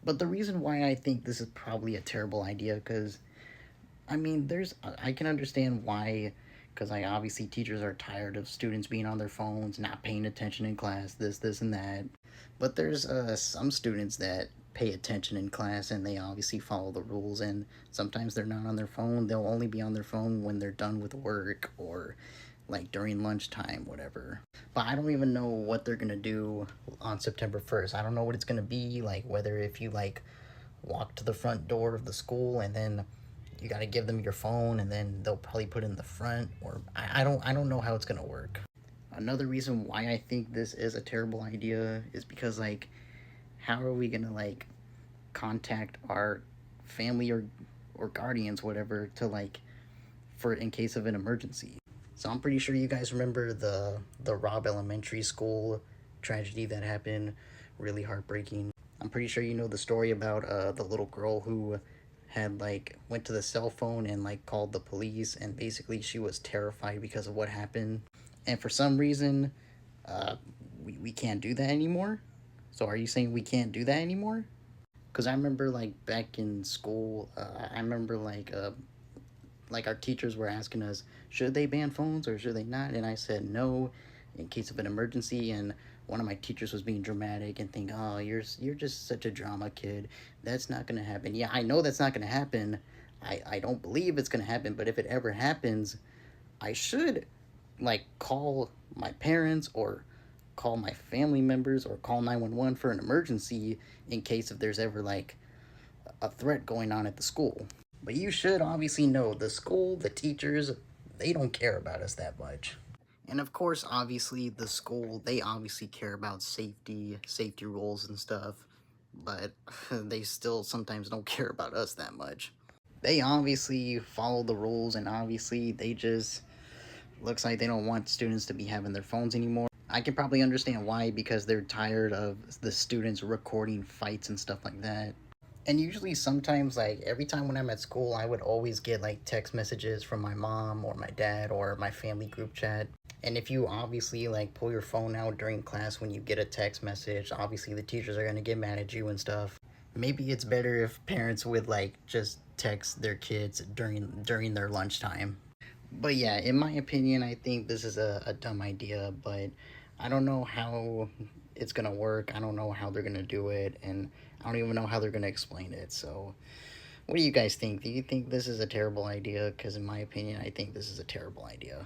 But the reason why I think this is probably a terrible idea, because I mean, I can understand why, because like obviously teachers are tired of students being on their phones, not paying attention in class, this, and that. But there's some students that pay attention in class and they obviously follow the rules, and sometimes they're not on their phone. They'll only be on their phone when they're done with work or like during lunchtime, whatever. But I don't even know what they're gonna do on September 1st. I don't know what it's gonna be like, whether if you like walk to the front door of the school and then you got to give them your phone and then they'll probably put it in the front, or I don't know how it's going to work. Another reason why I think this is a terrible idea is because like how are we going to like contact our family or guardians, whatever, to like for in case of an emergency. So I'm pretty sure you guys remember the Robb Elementary School tragedy that happened, really heartbreaking. I'm pretty sure you know the story about the little girl who had like went to the cell phone and like called the police, and basically she was terrified because of what happened. And for some reason, uh, we can't do that anymore. So are you saying we can't do that anymore? Because I remember like back in school, I remember like our teachers were asking us, should they ban phones or should they not? And I said no, in case of an emergency. And one of my teachers was being dramatic and think, oh, you're just such a drama kid. That's not gonna happen. Yeah, I know that's not gonna happen. I don't believe it's gonna happen. But if it ever happens, I should like call my parents or call my family members or call 911 for an emergency in case if there's ever like a threat going on at the school. But you should obviously know the school, the teachers, they don't care about us that much. And of course, obviously, the school, they obviously care about safety rules and stuff, but they still sometimes don't care about us that much. They obviously follow the rules, and obviously, they just looks like they don't want students to be having their phones anymore. I can probably understand why, because they're tired of the students recording fights and stuff like that. And usually sometimes like every time when I'm at school, I would always get like text messages from my mom or my dad or my family group chat. And if you obviously like pull your phone out during class when you get a text message, obviously the teachers are going to get mad at you and stuff. Maybe it's better if parents would like just text their kids during their lunchtime. But yeah, in my opinion, I think this is a dumb idea, but I don't know how it's gonna work. I don't know how they're gonna do it, and I don't even know how they're gonna explain it. So, what do you guys think? Do you think this is a terrible idea? Because in my opinion, I think this is a terrible idea.